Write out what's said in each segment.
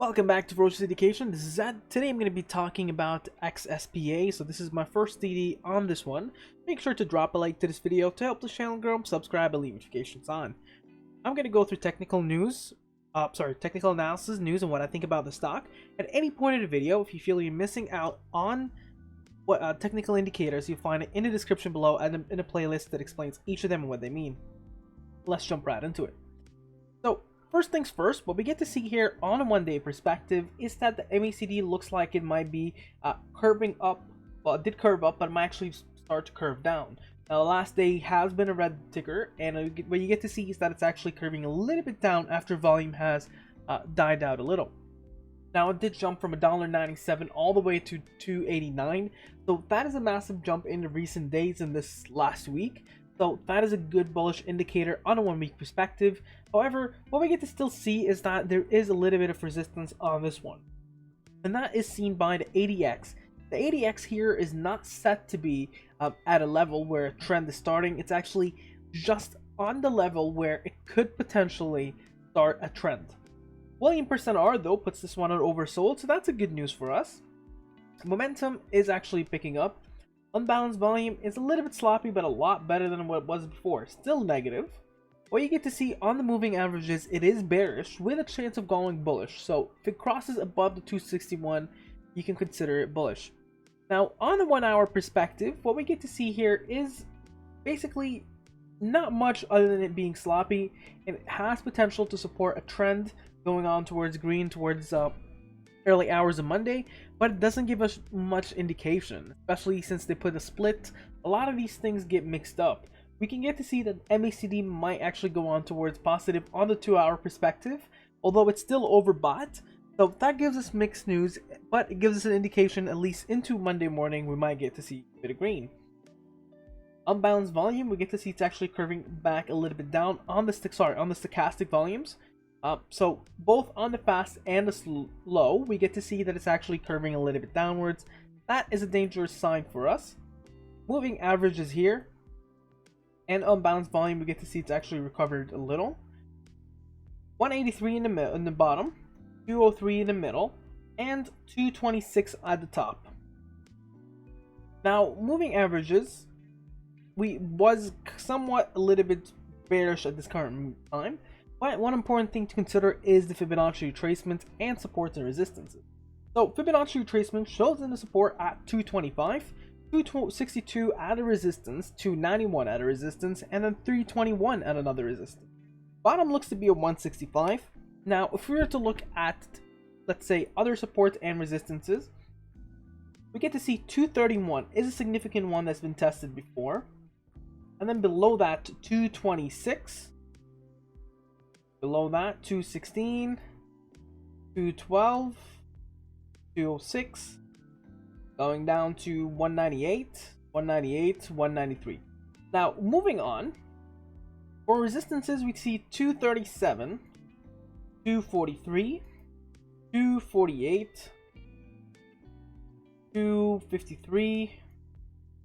Welcome back to Ferocious Education. This is Zed. Today I'm going to be talking about XSPA. So this is my first DD on this one. Make sure to drop a like to this video to help the channel grow, subscribe, and leave notifications on. I'm going to go through technical analysis, news, and what I think about the stock. At any point in the video, if you feel you're missing out on what technical indicators, you'll find it in the description below and in a playlist that explains each of them and what they mean. Let's jump right into it. So, first things first, what we get to see here on a one-day perspective is that the MACD looks like it might be curving up. Well, it did curve up, but it might actually start to curve down. Now, the last day has been a red ticker, and what you get to see is that it's actually curving a little bit down after volume has died out a little. Now, it did jump from $1.97 all the way to $2.89, so that is a massive jump in the recent days in this last week. So that is a good bullish indicator on a 1 week perspective. However, what we get to still see is that there is a little bit of resistance on this one. And that is seen by the ADX. The ADX here is not set to be at a level where a trend is starting. It's actually just on the level where it could potentially start a trend. William %R though puts this one on oversold, so that's a good news for us. Momentum is actually picking up. Unbalanced volume is a little bit sloppy, but a lot better than what it was before. Still negative. What you get to see on the moving averages, it is bearish with a chance of going bullish. So if it crosses above the 261, you can consider it bullish. Now, on the 1 hour perspective, what we get to see here is basically not much other than it being sloppy, and it has potential to support a trend going on towards green, towards early hours of Monday, but it doesn't give us much indication, especially since they put a split. A lot of these things get mixed up. We can get to see that MACD might actually go on towards positive on the 2 hour perspective, although it's still overbought. So that gives us mixed news, but it gives us an indication at least into Monday morning we might get to see a bit of green. Unbalanced volume, we get to see it's actually curving back a little bit down on the stochastic volumes. So both on the fast and the slow, we get to see that it's actually curving a little bit downwards. That is a dangerous sign for us. Moving averages here, and unbalanced volume, we get to see it's actually recovered a little. 183 in the bottom, 203 in the middle, and 226 at the top. Now, moving averages, we was somewhat a little bit bearish at this current time. But one important thing to consider is the Fibonacci retracement and supports and resistances. So Fibonacci retracement shows in the support at 225, 262 at a resistance, 291 at a resistance, and then 321 at another resistance. Bottom looks to be a 165. Now, if we were to look at, let's say, other supports and resistances, we get to see 231 is a significant one that's been tested before. And then below that, 226. Below that, 216, 212, 206, going down to 198, 198, 193. Now, moving on, for resistances, we see 237, 243, 248, 253,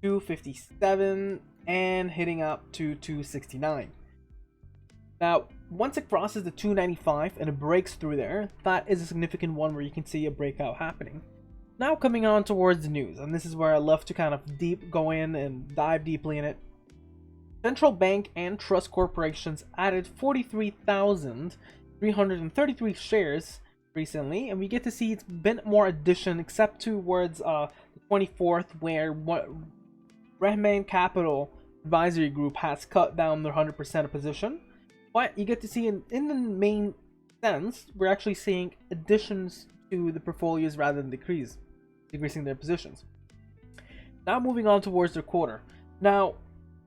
257, and hitting up to 269. Now, once it crosses the 295 and it breaks through there, that is a significant one where you can see a breakout happening. Now coming on towards the news, and this is where I love to kind of go in and dive deeply in it. Central bank and trust corporations added 43,333 shares recently, and we get to see it's been more addition except towards the 24th, where Retracement Capital Advisory Group has cut down their 100% of position. But you get to see in the main sense, we're actually seeing additions to the portfolios rather than decreasing their positions. Now moving on towards their quarter. Now,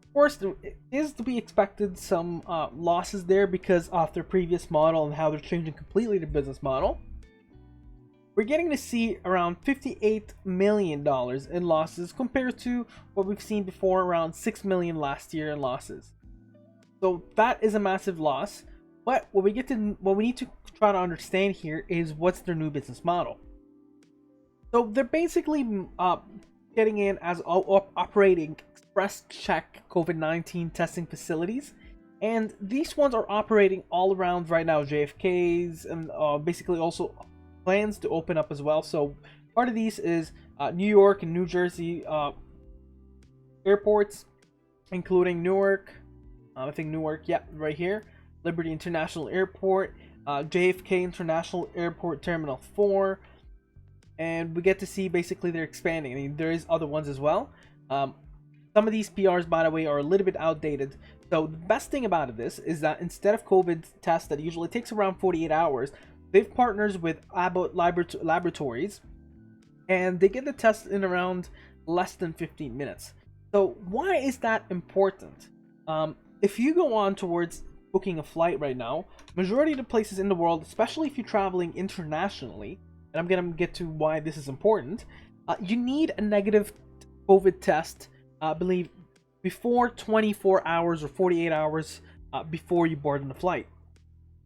of course, there is to be expected some losses there because of their previous model and how they're changing completely the business model. We're getting to see around $58 million in losses compared to what we've seen before, around $6 million last year in losses. So that is a massive loss, but what we need to try to understand here is what's their new business model. So they're basically getting in as operating express check COVID-19 testing facilities, and these ones are operating all around right now, JFK's, and basically also plans to open up as well. So part of these is New York and New Jersey airports, including Newark. I think Newark, yeah, right here. Liberty International Airport, JFK International Airport Terminal 4, and we get to see basically they're expanding. I mean, there is other ones as well. Some of these PRs, by the way, are a little bit outdated. So the best thing about this is that instead of COVID tests that usually takes around 48 hours, they've partners with Abbott laboratories, and they get the test in around less than 15 minutes. So why is that important? If you go on towards booking a flight right now, majority of the places in the world, especially if you're traveling internationally, and I'm gonna get to why this is important, you need a negative COVID test, I believe, before 24 hours or 48 hours before you board on the flight.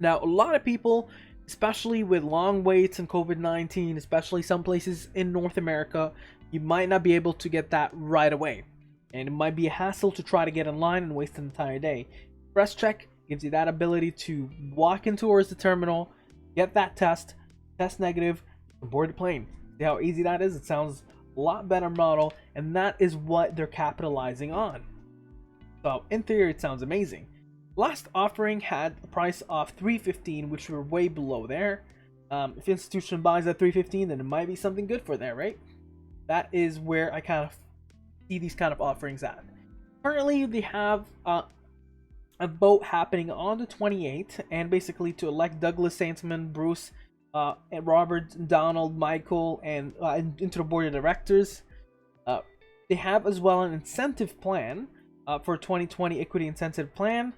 Now, a lot of people, especially with long waits and COVID-19, especially some places in North America, you might not be able to get that right away. And it might be a hassle to try to get in line and waste an entire day. XpresCheck gives you that ability to walk in towards the terminal, get that test negative, and board the plane. See how easy that is? It sounds a lot better model, and that is what they're capitalizing on. So in theory, it sounds amazing. Last offering had a price of $315, which we're way below there. If institution buys at $315, then it might be something good for there, right? That is where I kind of see these kind of offerings at. Currently, they have a vote happening on the 28th, and basically to elect Douglas Sandsman, Bruce, and Robert, Donald, Michael, and into the board of directors. They have as well an incentive plan for 2020 equity incentive plan.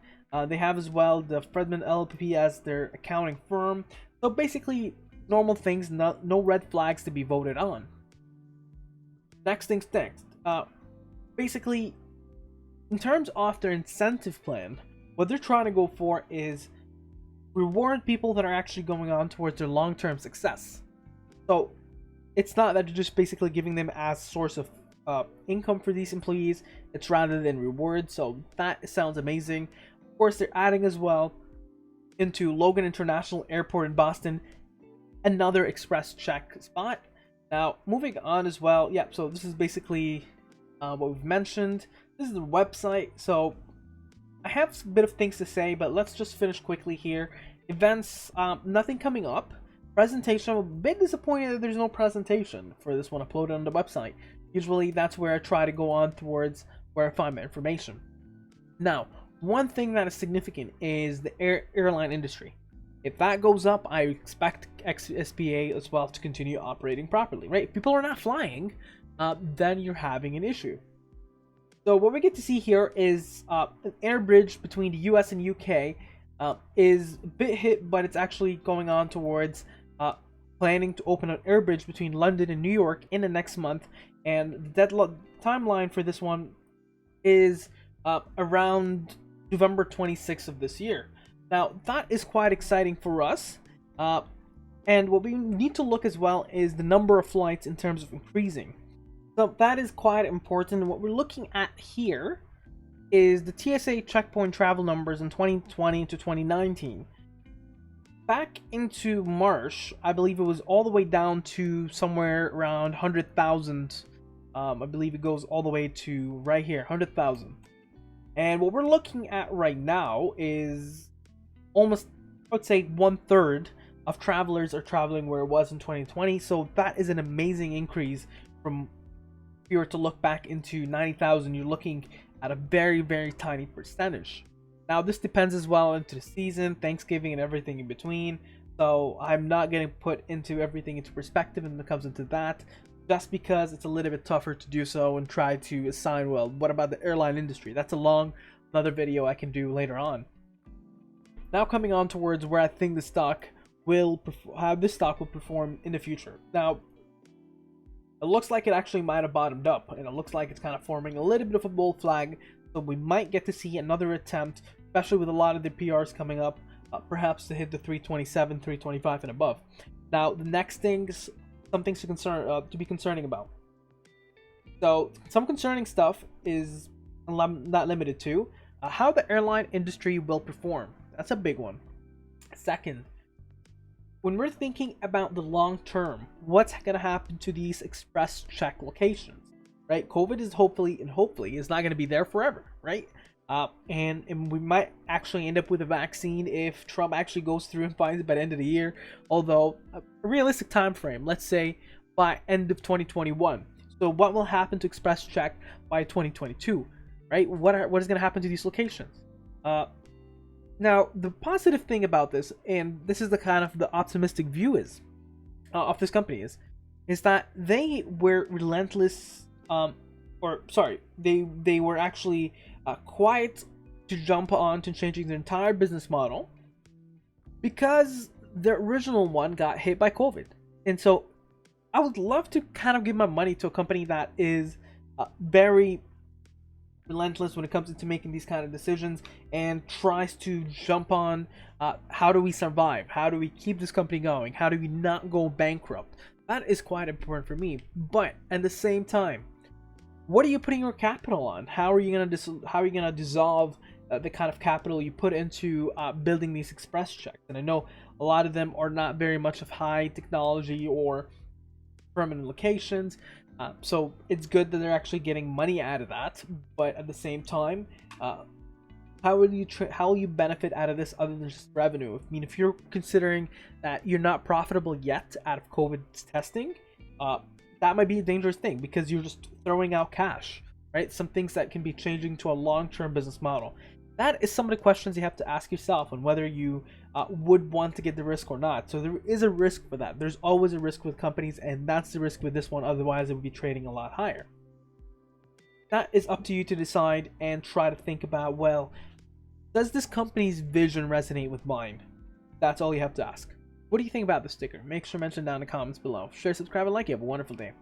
They have as well the Fredman LLP as their accounting firm. So basically, normal things, no red flags to be voted on. Next things next. Basically, in terms of their incentive plan, what they're trying to go for is reward people that are actually going on towards their long-term success. So it's not that you're just basically giving them as source of income for these employees, it's rather than reward. So that sounds amazing. Of course, they're adding as well into Logan International Airport in Boston another XpresCheck spot. Now moving on as well, yeah, so this is basically what we've mentioned. This is the website. So I have a bit of things to say, but let's just finish quickly here. Events, nothing coming up. Presentation, I'm a bit disappointed that there's no presentation for this one uploaded on the website. Usually that's where I try to go on towards where I find my information. Now, one thing that is significant is the airline industry. If that goes up, I expect XSPA as well to continue operating properly, right? If people are not flying, then you're having an issue. So what we get to see here is an air bridge between the US and UK is a bit hit, but it's actually going on towards planning to open an air bridge between London and New York in the next month, and the deadline timeline for this one is around November 26th of this year. Now that is quite exciting for us, and what we need to look as well is the number of flights in terms of increasing. So that is quite important. What we're looking at here is the TSA checkpoint travel numbers in 2020 to 2019. Back into March, I believe it was all the way down to somewhere around 100,000. I believe it goes all the way to right here, 100,000. And what we're looking at right now is almost, I would say, 1/3 of travelers are traveling where it was in 2020. So that is an amazing increase from, if you were to look back into 90,000, you're looking at a very, very tiny percentage. Now, this depends as well into the season, Thanksgiving, and everything in between. So I'm not going to put into everything into perspective when it comes into that, just because it's a little bit tougher to do so and try to assign, well, what about the airline industry? That's another video I can do later on. Now coming on towards where I think the stock will how this stock will perform in the future. Now, it looks like it actually might have bottomed up, and it looks like it's kind of forming a little bit of a bull flag. So we might get to see another attempt, especially with a lot of the PRs coming up, perhaps to hit the 327, 325 and above. Now, the next things, some things to be concerning about. So some concerning stuff is not limited to how the airline industry will perform. That's a big one. Second, when we're thinking about the long term, what's going to happen to these express check locations, right? COVID is hopefully is not going to be there forever, right? And we might actually end up with a vaccine if Trump actually goes through and finds it by the end of the year. Although a realistic time frame, let's say by end of 2021. So what will happen to express check by 2022, right? What is going to happen to these locations? Now, the positive thing about this, and this is the kind of the optimistic view of this company is that they were relentless, they were actually quiet to jump on to changing their entire business model because the original one got hit by COVID. And so I would love to kind of give my money to a company that is very relentless when it comes to making these kind of decisions and tries to jump on how do we survive, how do we keep this company going, how do we not go bankrupt. That is quite important for me. But at the same time, what are you putting your capital on? How are you gonna dissolve the kind of capital you put into building these express checks? And I know a lot of them are not very much of high technology or permanent locations. So it's good that they're actually getting money out of that, but at the same time, how will you benefit out of this other than just revenue? I mean, if you're considering that you're not profitable yet out of COVID testing, that might be a dangerous thing because you're just throwing out cash, right? Some things that can be changing to a long-term business model. That is some of the questions you have to ask yourself on whether you would want to get the risk or not. So there is a risk for that. There's always a risk with companies, and that's the risk with this one. Otherwise, it would be trading a lot higher. That is up to you to decide and try to think about, well, does this company's vision resonate with mine? That's all you have to ask. What do you think about the sticker? Make sure to mention down in the comments below. Share, subscribe, and like. You have a wonderful day.